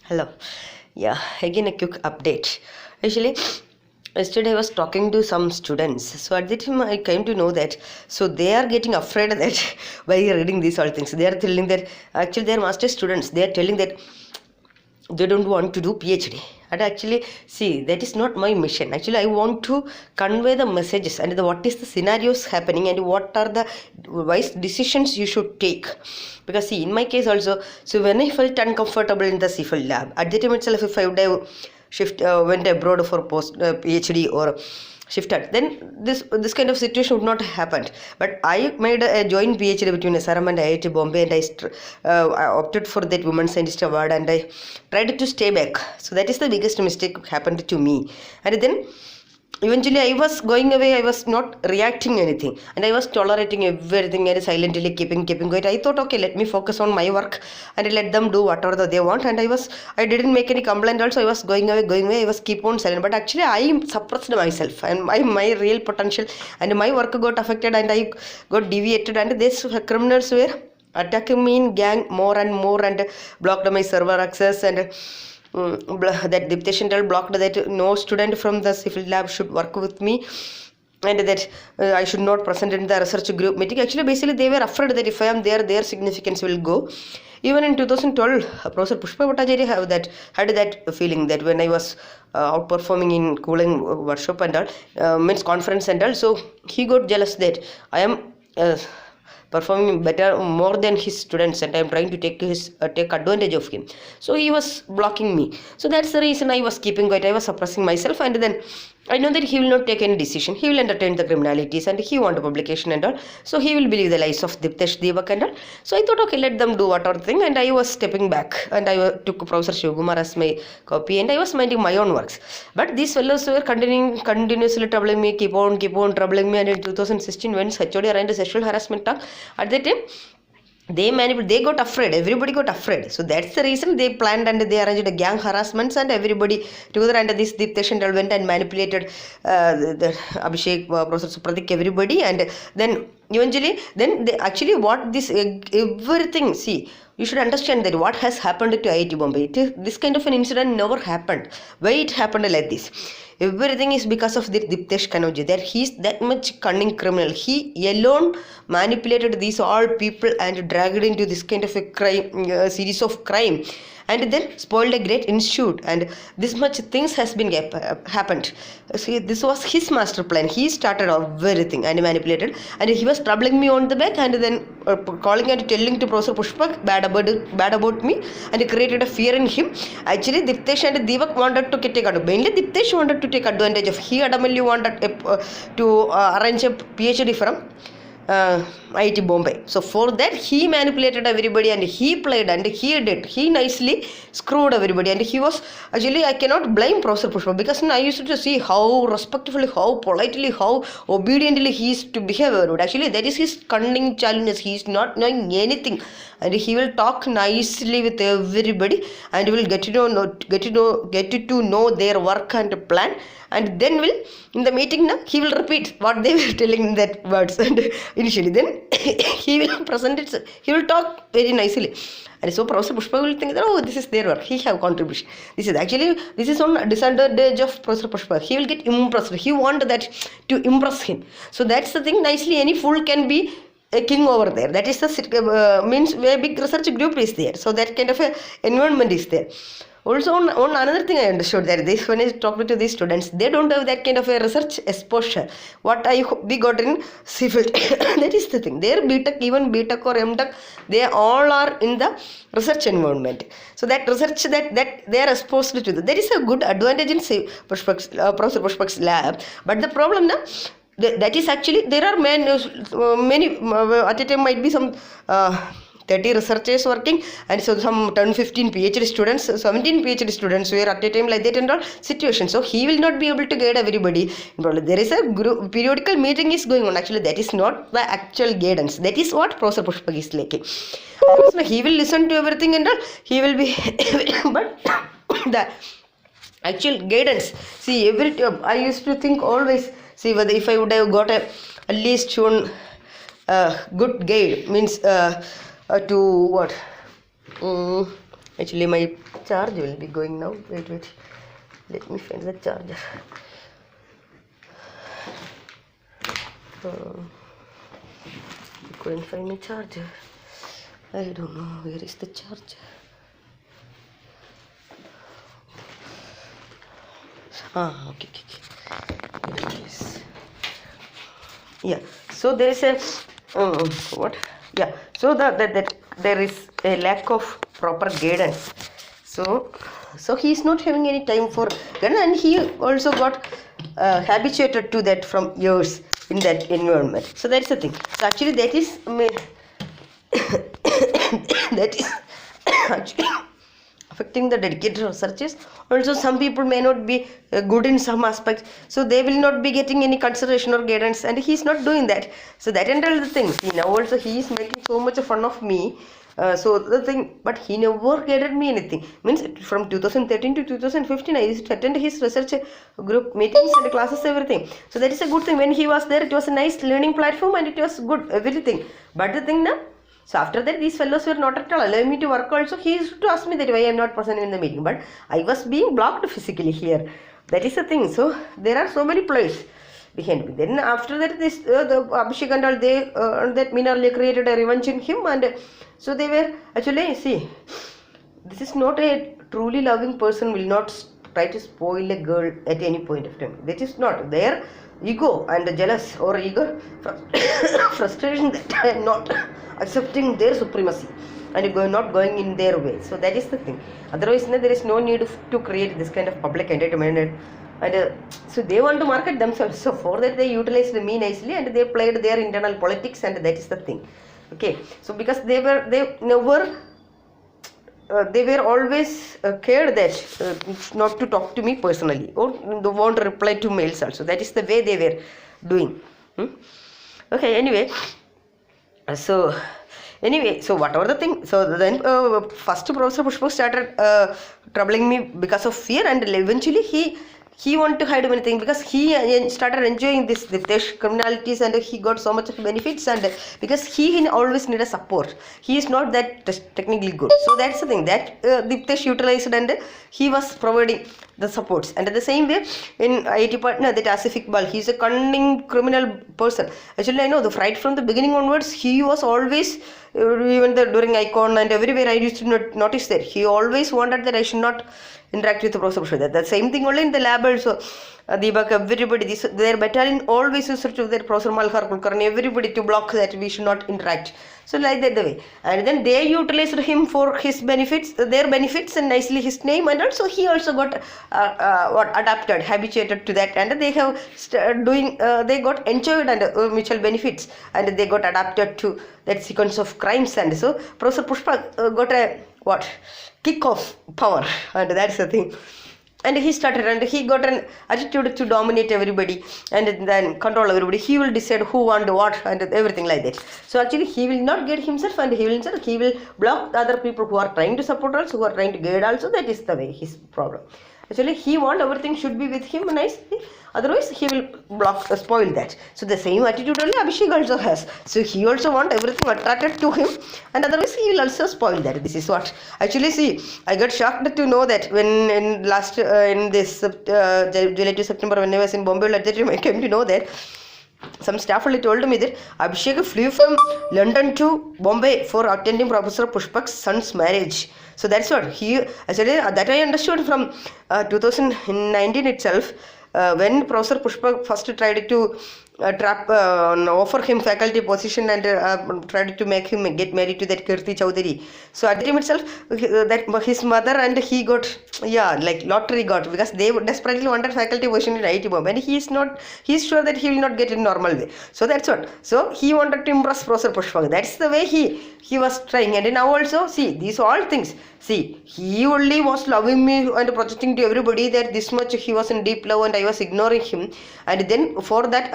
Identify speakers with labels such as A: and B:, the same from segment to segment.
A: Hello. Yeah, again a quick update. Actually, yesterday I was talking to some students. So at that time I came to know that they are getting afraid that by reading these all things. They are telling that actually they are master students. They are telling that they don't want to do PhD. And actually, see, that is not my mission. Actually, I want to convey the messages and what is the scenarios happening and what are the wise decisions you should take. Because see, in my case also, so when I felt uncomfortable in the civil lab, at the time itself, if I would have went abroad for post PhD or shifted, then this kind of situation would not have happened. But I made a joint PhD between SRM and IIT Bombay, and I opted for that Women Scientist Award, and I tried to stay back. So that is the biggest mistake happened to me. And then eventually I was going away. I was not reacting anything, and I was tolerating everything and silently keeping quiet. I thought, okay, let me focus on my work and let them do whatever they want. And I didn't make any complaint also. I was going away. I was keep on silent. But actually I suppressed myself, and my real potential and my work got affected, and I got deviated, and these criminals were attacking me in gang more and more, and blocked my server access, and that Diptesh blocked that no student from the civil lab should work with me, and that I should not present in the research group meeting. Actually, basically, they were afraid that if I am there, their significance will go. Even in 2012, Professor Pushpa Bhattacharya had that feeling that when I was outperforming in cooling workshop and all, means conference and all, so he got jealous that I am performing better more than his students, and I am trying to take advantage of him. So he was blocking me. So that's the reason I was keeping quiet. I was suppressing myself, and then I know that he will not take any decision. He will entertain the criminalities, and he want a publication and all. So he will believe the lies of Diptesh Devak and all. So I thought, okay, let them do whatever thing, and I was stepping back, and I took Professor Shivkumar as my copy, and I was minding my own works. But these fellows were continuously troubling me, keep on troubling me. And in 2016, when HOD arranged a sexual harassment talk, at that time they got afraid. Everybody got afraid. So that's the reason they planned and they arranged a gang harassments, and everybody together, and this Diptesh and all went and manipulated the Abhishek, Professor Supratik, everybody, and then eventually they actually what this everything. See, you should understand that what has happened to IIT Bombay, this kind of an incident never happened. Why it happened like this? Everything is because of the Diptesh Kanoji, that he is that much cunning criminal. He alone manipulated these all people and dragged into this kind of a crime, series of crime, and then spoiled a great institute, and this much things has been happened. See, this was his master plan. He started everything and manipulated, and he was troubling me on the back, and then calling and telling to Professor Pushpak bad about me, and it created a fear in him. Actually, Diptesh and Devak wanted to take advantage. Mainly Diptesh wanted to take advantage of. He adamantly wanted to arrange a PhD from IIT Bombay. So for that he manipulated everybody, and he played, and he nicely screwed everybody, and he was actually, I cannot blame Professor Pushpa, because I used to see how respectfully, how politely, how obediently he is to behave. Actually that is his cunning challenges. He is not knowing anything, and he will talk nicely with everybody, and will get to know their work and plan, and then will in the meeting now he will repeat what they were telling in that words, and initially then he will present it, he will talk very nicely, and so Professor Pushpa will think that, oh, this is their work, he have contribution. This is on disadvantage of Professor Pushpa. He will get impressed. He want that to impress him. So that's the thing. Nicely, any fool can be a king over there. That is the means where big research group is there. So that kind of a environment is there. Also, on another thing I understood that when I talked to these students, they don't have that kind of a research exposure. What we got in civil, that is the thing. Their BTech, even BTech or MTech, they all are in the research environment. So that research that they are exposed to, that is a good advantage in Professor Pushpak's lab. But the problem now, that is actually, there are many at a time might be some 30 researchers working, and so some 10-15 PhD students, 17 PhD students were at a time like that and all situation. So he will not be able to guide everybody. There is a group, periodical meeting is going on. Actually that is not the actual guidance. That is what Professor Pushpak is lacking. He will listen to everything and all, he will be but the actual guidance, see, I used to think always, see, whether if I would have got at least one good guide, means to what Actually, my charge will be going now. Wait. Let me find the charger. Couldn't find my charger. I don't know where is the charger. Okay. Here it is. Yeah. So there is a what? Yeah. So that there is a lack of proper guidance. So he is not having any time for guidance, and he also got habituated to that from years in that environment. So that's the thing. So actually that is that is actually affecting the dedicated researchers. Also, some people may not be good in some aspects, so they will not be getting any consideration or guidance, and he is not doing that. So that and all the things. Now also he is making so much fun of me. So the thing, but he never guided me anything. Means from 2013 to 2015, I used to attend his research group meetings and classes, everything. So that is a good thing. When he was there, it was a nice learning platform, and it was good everything. But the thing now. So after that, these fellows were not at all allowing me to work also. He used to ask me that why I am not present in the meeting. But I was being blocked physically here. That is the thing. So there are so many players behind me. Then after that, this the Abhishek and all, they that Minarli created a revenge in him. And so they were actually, see, this is not a truly loving person will not try to spoil a girl at any point of time. That is not their ego and jealous or eager frustration that I am not accepting their supremacy and not going in their way. So that is the thing. Otherwise, there is no need to create this kind of public entertainment. And so they want to market themselves. So for that, they utilized me nicely, and they played their internal politics, and that is the thing. Okay. So because they were always cared that not to talk to me personally, or they won't reply to mails also. That is the way they were doing. Okay, anyway, so whatever the thing, so then first Professor Pushpa started troubling me because of fear, and eventually he wanted to hide many things because he started enjoying this criminalities, and he got so much of benefits, and because he always need a support. He is not that technically good. So that's the thing that Diptesh utilized, and he was providing the supports. And the same way in IIT partner, that Asif Iqbal, he is a cunning criminal person. Actually, I know right from the beginning onwards, he was always even during Icon and everywhere I used to notice that he always wanted that I should not interact with the Professor Pushpa. The same thing only in the lab also. Deepak, everybody, their battalion always used to their Professor Malhar Kulkarni, everybody to block that we should not interact. So like that the way. And then they utilized him for his benefits, their benefits, and nicely his name, and also he also got adapted, habituated to that, and they have they got enjoyed and mutual benefits, and they got adapted to that sequence of crimes. And so Professor Pushpa got a kick of power, and that's the thing. And he started, and he got an attitude to dominate everybody and then control everybody. He will decide who want what and everything like that. So actually he will not guide himself, and he will block the other people who are trying to support also, who are trying to guide also. That is the way, his problem. Actually he want everything should be with him nicely, otherwise he will spoil that. So the same attitude only Abhishek also has. So he also want everything attracted to him, and otherwise he will also spoil that. This is what actually, see, I got shocked to know that when in last in this July to September, when I was in Bombay, at that time I came to know that some staff only told me that Abhishek flew from London to Bombay for attending Professor Pushpak's son's marriage. So that's what he actually, that I understood from 2019 itself, when Professor Pushpak first tried to offer him faculty position and tried to make him get married to that Kirti Chowdhury. So at the time itself, that his mother and he got like lottery got, because they desperately wanted faculty position in IIT Bombay, and he is sure that he will not get in normal way. So that's what. So he wanted to impress Professor Pushpak. That's the way he was trying. And now also, see, these all things. See, he only was loving me and projecting to everybody that this much he was in deep love and I was ignoring him. And then for that,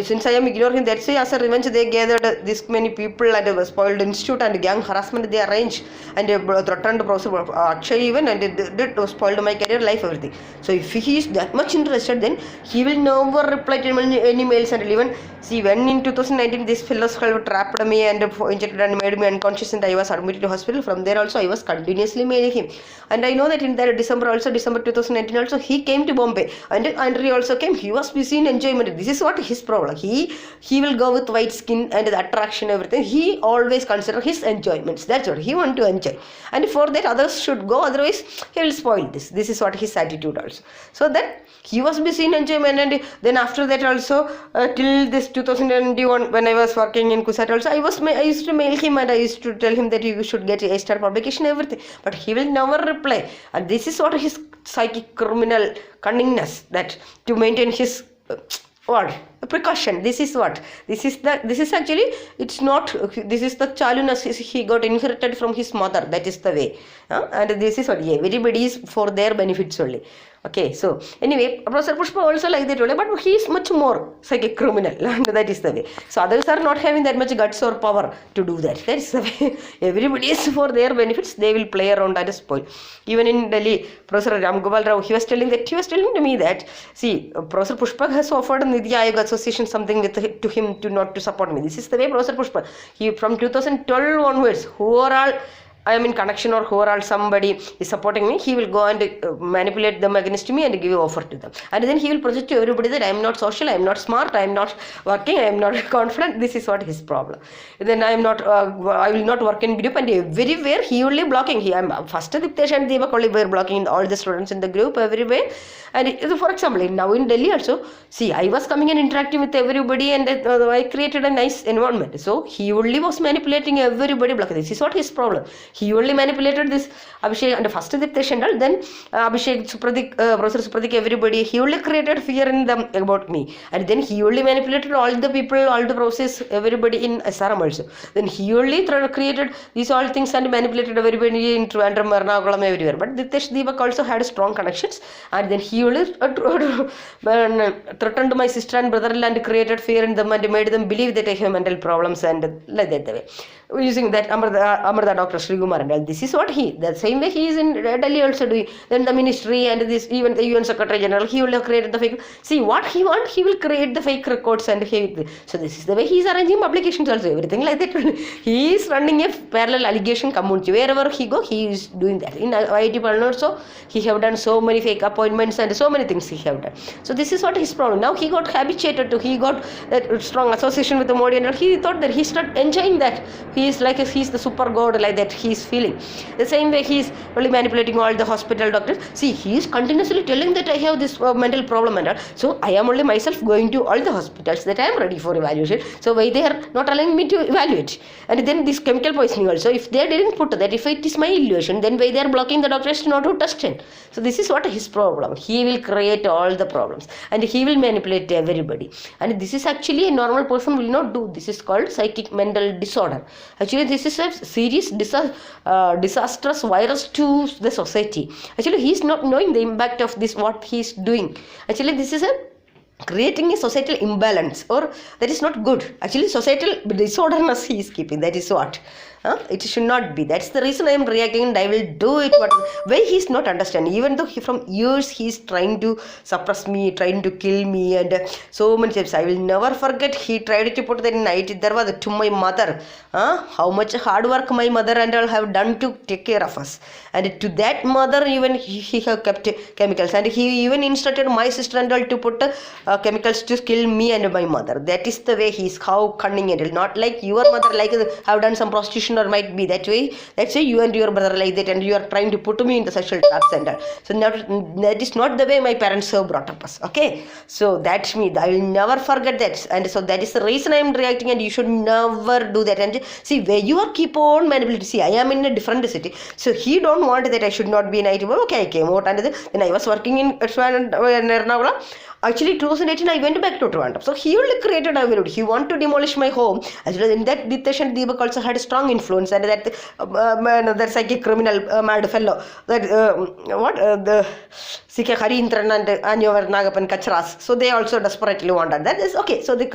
A: since I am ignoring him, that's why as a revenge they gathered this many people and spoiled institute and gang harassment they arranged, and threatened Professor Akshay even, and it spoiled my career, life, everything. So if he is that much interested, then he will never reply to any mails. And even see, when in 2019 these fellows have trapped me and injected and made me unconscious and I was admitted to hospital. From there also I was continuously mailing him. And I know that in that December 2019 also, he came to Bombay. And Andre also came. He was busy in enjoyment. This is what his problem. He will go with white skin and the attraction, everything. He always consider his enjoyments. That's what he want to enjoy. And for that others should go. Otherwise he will spoil this. This is what his attitude also. So that he was busy in enjoyment. And then after that also till this 2021 when I was working in Kusat also, I used to mail him and I used to tell him that you should get a star publication, everything. But he will never reply. And this is what his psychic criminal cunningness, that to maintain his what precaution. This is actually, it's not, this is the chaluness he got inherited from his mother. That is the way. And this is what everybody is for their benefits only. Okay, so anyway, Professor Pushpa also like that only, but he is much more psychic criminal, and that is the way. So others are not having that much guts or power to do that. That is the way. Everybody is for their benefits. They will play around and spoil. Even in Delhi, Professor Ram Gopal Rao, he was telling to me that, see, Professor Pushpa has offered Nidhi Aayog Association something to him not to support me. This is the way Professor Pushpa. He from 2012 onwards, who are all I am in connection or who are all somebody is supporting me, he will go and manipulate them against me and give an offer to them. And then he will present to everybody that I am not social, I am not smart, I am not working, I am not confident. This is what his problem. Then I am not, I will not work in group, and everywhere he only blocking. I am first Diptesh and Deepak only were blocking all the students in the group everywhere. And for example, now in Delhi also, see, I was coming and interacting with everybody, and I created a nice environment. So he only was manipulating everybody, blocking. This is what his problem. He only manipulated this Abhishek and first Diptesh and all, then Abhishek, Supradik, Professor Supradik, everybody. He only created fear in them about me, and then he only manipulated all the people, all the process, everybody in SRM also. Then he only created these all things and manipulated everybody in Trivandrum, Ernakulam, everywhere. But Diptesh Deepak also had strong connections, and then he only threatened my sister and brother-in-law and created fear in them and made them believe that I have mental problems and like that the way. Using that Amrita Dr. Sri Kumar and all. This is what the same way he is in Delhi also doing. Then the ministry and this, even the UN Secretary General, he will have created the fake. See what he wants, he will create the fake records and so this is the way he is arranging publications also, everything like that. He is running a parallel allegation community. Wherever he go, he is doing that. In IIT Palna also, he have done so many fake appointments and so many things he have done. So this is what his problem. Now he got habituated to, he got that strong association with the Modi and he thought that he started enjoying that. He is like he is the super god, like that he is feeling. The same way he is only manipulating all the hospital doctors. See, he is continuously telling that I have this mental problem and all. So I am only myself going to all the hospitals that I am ready for evaluation. So why they are not allowing me to evaluate? And then this chemical poisoning also, if they didn't put that, if it is my illusion, then why they are blocking the doctors not to test it? So this is what his problem. He will create all the problems and he will manipulate everybody. And this is actually a normal person will not do. This is called psychic mental disorder. Actually, this is a serious disastrous virus to the society. Actually, he is not knowing the impact of this, what he is doing. Actually, this is creating a societal imbalance, or that is not good. Actually, societal disorderness he is keeping. That is what. It should not be. That's the reason I am reacting and I will do it. But why he is not understanding? Even though from years he is trying to suppress me, trying to kill me, and so many times. I will never forget. He tried to put that in night. There was to my mother. How much hard work my mother and all have done to take care of us. And to that mother, even he have kept chemicals. And he even instructed my sister and all to put chemicals to kill me and my mother. That is the way he is. How cunning and all. Not like your mother, like have done some prostitution or might be that way. That's why you and your brother like that, and you are trying to put me in the sexual traps and all. So that is not the way my parents have brought up us. Okay, so that's me. I will never forget that, and so that is the reason I am reacting. And you should never do that. And see, where you are keep on manipulating. See, I am in a different city, so he don't want that I should not be in IT. Okay, I came out, and then I was working in Ernakulam. Actually, 2018 I went back to Trivandrum. So he only created a video. He wanted to demolish my home. Actually, in that Ditesh and Deepak also had a strong influence, and that psychic criminal mad fellow, that CK Harindran and Anyovar Nagapan Kachras. So they also desperately wanted that. Is okay. So they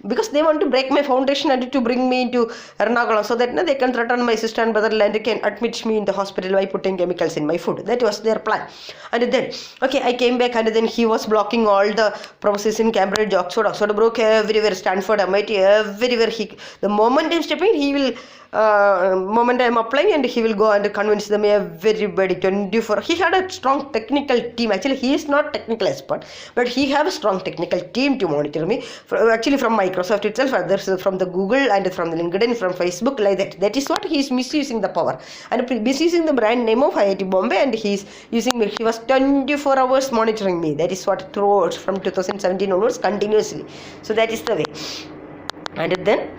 A: because they want to break my foundation and to bring me into Ernakulam so that they can threaten my sister and brother and they can admit me in the hospital by putting chemicals in my food. That was their plan. And then, okay, I came back and then he was blocking all the processes in Cambridge, Oxford broke everywhere, Stanford, MIT, everywhere. The moment I'm stepping, he will moment I am applying and he will go and convince them everybody 24. He had a strong technical team. Actually, he is not technical expert, but he have a strong technical team to monitor me. Actually, from Microsoft itself, others from the Google and from the LinkedIn, from Facebook, like that. That is what he is misusing the power and misusing the brand name of IIT Bombay, and he is using me. He was 24 hours monitoring me. That is what throughout from 2017 onwards continuously. So that is the way. And then,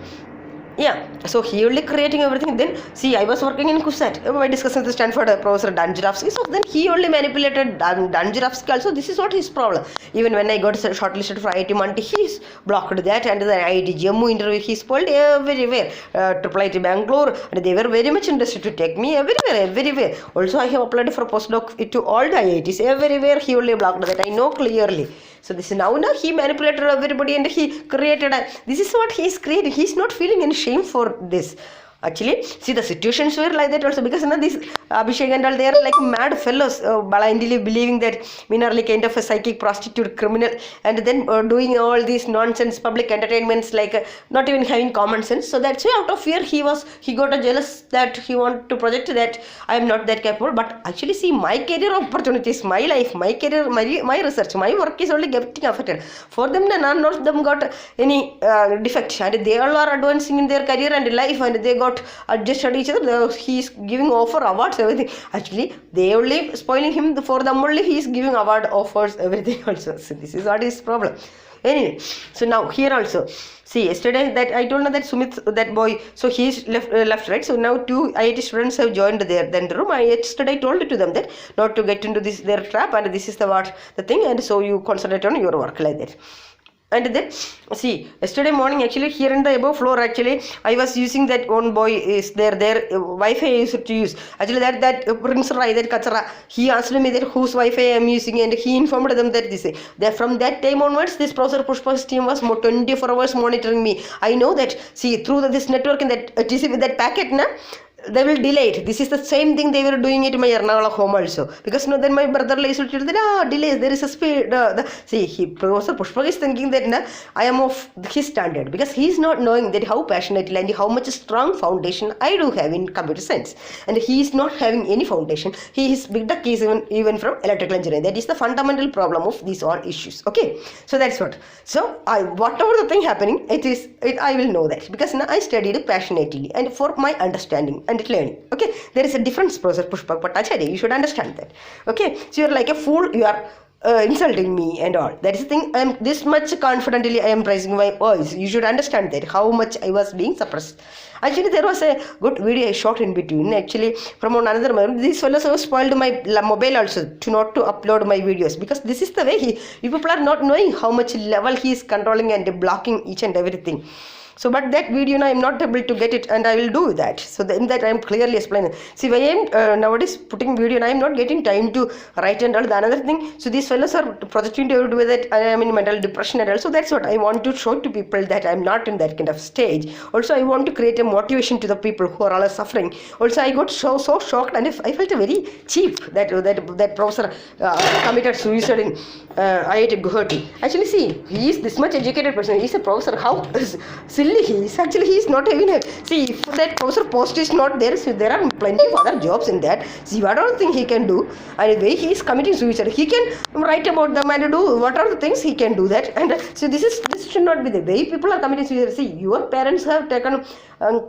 A: yeah, so he only creating everything. Then see, I was working in KUSAT by discussing the Stanford professor Dan Girafsky. So then he only manipulated Dan Girafsky also. This is what his problem. Even when I got shortlisted for IIT Manti, he's blocked that, and the IIT Jammu interview he spoiled everywhere. IIT Bangalore, and they were very much interested to take me everywhere. Also, I have applied for postdoc to all the IITs everywhere. He only blocked that. I know clearly. So this is now he manipulated everybody and he created this is what he is creating. He is not feeling any shame for this. Actually, see, the situations were like that also, because this Abhishek and all, they are like mad fellows, blindly believing that Minarli kind of a psychic prostitute criminal, and then doing all these nonsense public entertainments, like not even having common sense. So that's why out of fear he got a jealous that he want to project that I am not that capable. But actually, see, my career opportunities, my life, my career, my research, my work is only getting affected. For them, none of them got any defect, and they all are advancing in their career and life, and they got adjusted each other. He is giving offer awards, everything. Actually, they only spoiling him. For them only he is giving award offers, everything also. So this is what his problem. Anyway, so now here also, see, yesterday that I told her that Sumit, that boy, so he is left, right. So now 2 IIT students have joined the room. Yesterday I told to them that not to get into their trap, and this is the thing, and so you concentrate on your work, like that. And then, see, yesterday morning, actually, here in the above floor, actually, I was using that one boy is their Wi-Fi I used to use. Actually, that Prince Rai, that Kachara, he asked me that whose Wi-Fi I am using, and he informed them that that from that time onwards, this Professor Pushpa's team was 24 hours monitoring me. I know that, see, through this network and that TCP, that packet, they will delay it. This is the same thing they were doing it in my Ernakulam home also. Because then my brother used to tell that delays, there is a speed. Professor Pushpak is thinking that I am of his standard, because he is not knowing that how passionately and how much strong foundation I do have in computer science, and he is not having any foundation. He is picked the case even from electrical engineering. That is the fundamental problem of these all issues. Okay, so that's what. So whatever the thing happening, I will know that, because I studied passionately and for my understanding and learning. Okay, there is a difference, Professor Pushpak Bhattacharya. You should understand that. Okay, so you are like a fool. You are insulting me and all. That is the thing. I am this much confidently. I am praising my voice. You should understand that how much I was being suppressed. Actually, there was a good video I shot in between. Actually, from another moment, these fellows have spoiled my mobile also to not to upload my videos, because this is the way people are not knowing how much level he is controlling and blocking each and everything. So, but that video I am not able to get it, and I will do that. So, in that I am clearly explaining. See, why I am nowadays putting video, and I am not getting time to write and all. The another thing, so these fellows are projecting to do that I am in mental depression and all. So that's what I want to show to people, that I am not in that kind of stage. Also, I want to create a motivation to the people who are all suffering. Also, I got so shocked, and I felt very cheap that professor committed suicide in IIT Guwahati. Actually, see, he is this much educated person. He is a professor. How silly he is. Actually, he is not even see, if that professor post is not there, so there are plenty of other jobs in that. See, what are the things he can do? And the way he is committing suicide, he can write about them and do what are the things he can do that. And so this should not be the way people are committing suicide. See, your parents have taken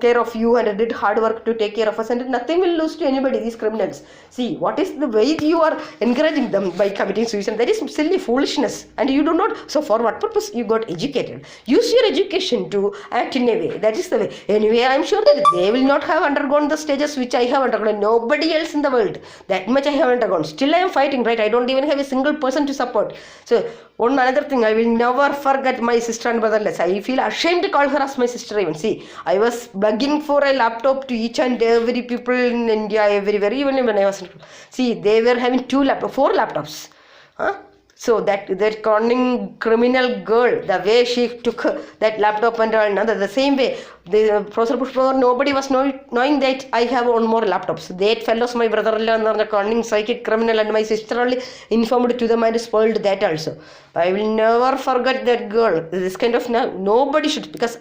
A: care of you and did hard work to take care of us, and nothing will lose to anybody, these criminals. See, what is the way you are encouraging them by committing suicide? That is silly foolishness, and you do not. So for what purpose you got educated? Use your education to act in a way. That is the way. Anyway, I am sure that they will not have undergone the stages which I have undergone. Nobody else in the world. That much I have undergone. Still I am fighting, right? I don't even have a single person to support. So one another thing, I will never forget my sister and brotherless. I feel ashamed to call her as my sister even. See, I was begging for a laptop to each and every people in India, everywhere, even when I was. See, they were having 4 laptops. Huh? So that cunning criminal girl, the way she took that laptop and another, the same way, the Professor Pushpa, nobody was knowing that I have one more laptops. That fellows, my brother-in-law, and the cunning psychic criminal, and my sister only informed to them and spoiled that also. I will never forget that girl. This kind of nobody should, because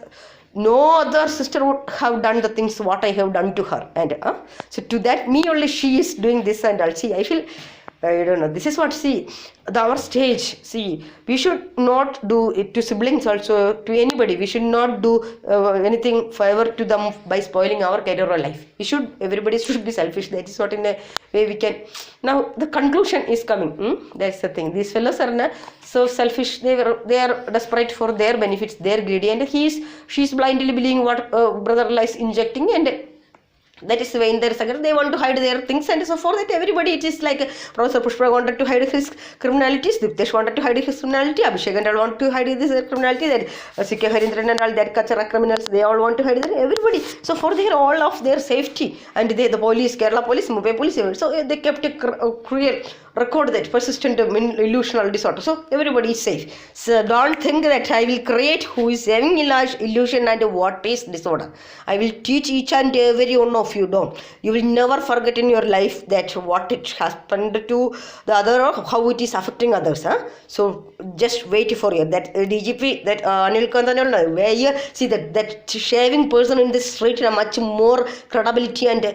A: no other sister would have done the things what I have done to her. And so to that, me only she is doing this and all. See, I feel, I don't know. This is what, see, our stage. See, we should not do it to siblings also, to anybody. We should not do anything favor to them by spoiling our career or life. Everybody should be selfish. That is what in a way we can. Now the conclusion is coming. That's the thing. These fellows are so selfish. They are desperate for their benefits. They are greedy, and she's blindly believing what brother-in-law is injecting, and that is the way in their second they want to hide their things. And so for that, everybody, it is like Professor Pushpa wanted to hide his criminalities, Diptesh wanted to hide his criminality, Abhishek and all want to hide this criminality, that Sikhe Harindran and all that Kachara criminals, they all want to hide everybody. So for all of their safety, and the police, Kerala police, Mumbai police, so they kept a cruel record that persistent illusional disorder. So everybody is safe. So don't think that I will create who is having illusion and what is disorder. I will teach each and every one of you. Don't. You will never forget in your life that what it happened to the other or how it is affecting others. So just wait for you. That DGP, that Anil Kandanal, where you see that shaving person in the street much more credibility and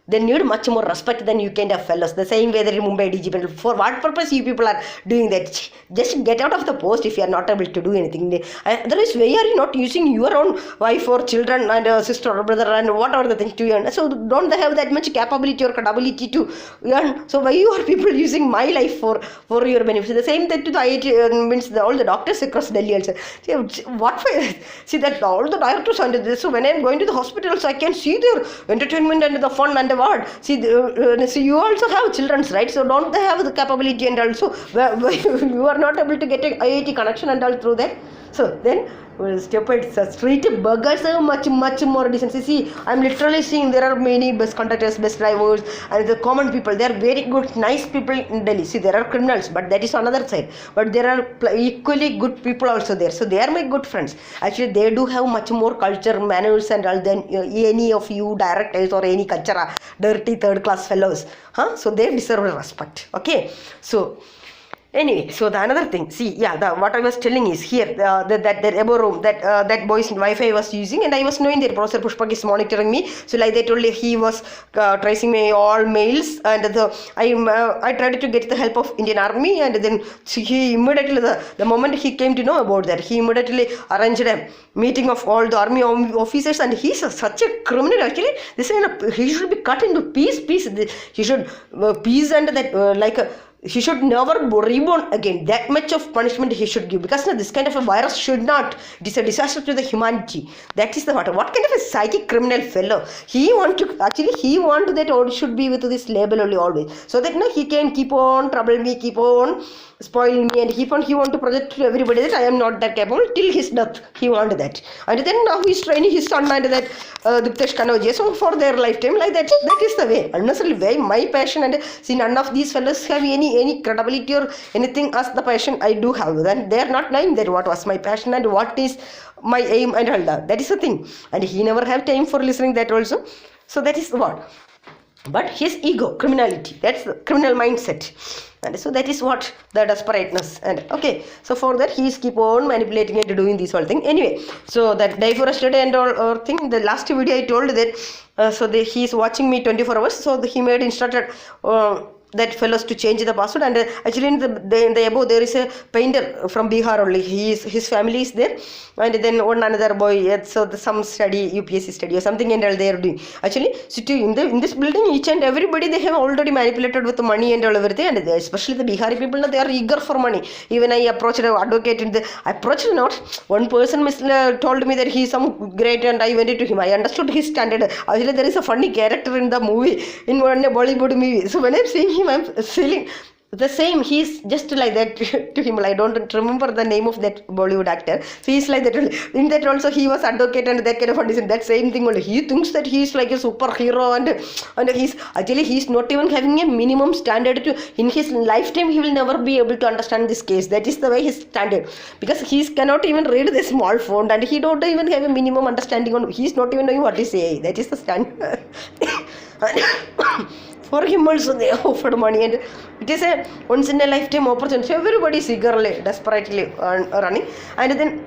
A: they need much more respect than you kind of fellows. The same way that in Mumbai DGP. For what purpose you people are doing that? Just get out of the post if you are not able to do anything. Otherwise, why are you not using your own wife or children and sister or brother and whatever the thing to earn? So don't they have that much capability or credibility to earn? So why you are people using my life for your benefit? The same thing to the IIT means all the doctors across Delhi also. See that all the doctors under this. So when I am going to the hospitals, I can see their entertainment and the fun and what? See, you also have children, right? So don't they have the capability, and also you are not able to get an IIT connection and all through that. So then stupid street buggers have much more decency. See, I'm literally seeing there are many bus conductors, bus drivers, and the common people. They are very good, nice people in Delhi. See, there are criminals, but that is another side. But there are equally good people also there. So they are my good friends. Actually, they do have much more culture, manners, and all than any of you directors or any culture, dirty third-class fellows. So they deserve respect. Okay, so. Anyway, so the another thing, see, what I was telling is here, that above room, that boy's Wi-Fi was using, and I was knowing that Professor Pushpak is monitoring me. So like they told me, he was tracing my all mails, and I tried to get the help of Indian Army, and then he immediately, the moment he came to know about that, he immediately arranged a meeting of all the army officers, and he's such a criminal. Actually, this he should be cut into piece. He should piece and that he should never reborn again. That much of punishment he should give, because this kind of a virus should not. It is a disaster to the humanity. That is the matter. What kind of a psychic criminal fellow? He want that all should be with this label only always, so that he can keep on trouble me, keep on spoiling me, and he want to project to everybody that I am not that capable till his death. He wanted that, and then now he is training his son and that Diptesh Kanoje. So for their lifetime, like that is the way. Unnecessarily way my passion, and see, none of these fellows have any credibility or anything as the passion I do have. Then they are not knowing that what was my passion and what is my aim and all that. That is the thing, and he never have time for listening that also. So that is what. But his ego, criminality, that's the criminal mindset. And so that is what the desperateness. And okay, so for that he is keep on manipulating and doing this whole thing. Anyway, so that deforested and all thing, the last video I told that he is watching me 24 hours. So he made instructed that fellows to change the password, and actually in the above there is a painter from Bihar only. His family is there, and then one another boy. So some study, UPSC study or something, and all they are doing. Actually, so in this building, each and everybody they have already manipulated with the money and all everything, and especially the Bihari people, they are eager for money. Even I approached an advocate, and I approached not one person told me that he is some great, and I went to him. I understood his standard. Actually, there is a funny character in the movie, in one Bollywood movie. So when I'm seeing him, I'm feeling the same, he's just like that to him. I don't remember the name of that Bollywood actor, so he's like that. In that also he was advocate and that kind of condition, that same thing only. He thinks that he's like a superhero, and he's actually he's not even having a minimum standard to, in his lifetime he will never be able to understand this case. That is the way his standard, because he cannot even read the small font, and he don't even have a minimum understanding on, he's not even knowing what is AI. That is the standard. For him also they offered money, and it is a once in a lifetime opportunity. Everybody is eagerly, desperately running. And then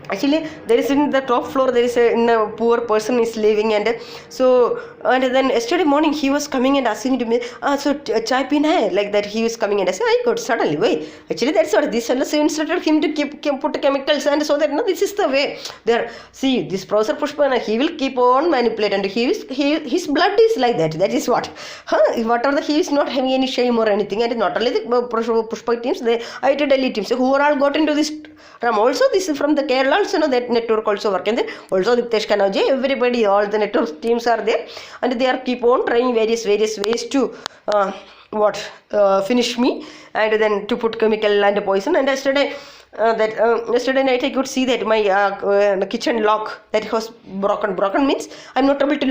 A: actually there is in the top floor, there is a poor person is living, and so, and then yesterday morning he was coming and asking to me, so chai pina hai, like that. He was coming and I said, I got suddenly, wait, actually that's what this fellow instructed him to put chemicals, and so that, no, this is the way there. See, this Professor Pushpa, he will keep on manipulating, and his blood is like that. That is what, whatever, he is not having any shame or anything. And not only the Pushpa teams, the IIT Delhi teams who are all got into this also, this is from the Kerala also, that network also work, and then also Diptesh Kanaji, everybody, all the network teams are there, and they are keep on trying various ways to finish me, and then to put chemical and poison. And yesterday yesterday night I could see that my kitchen lock that was broken means I'm not able to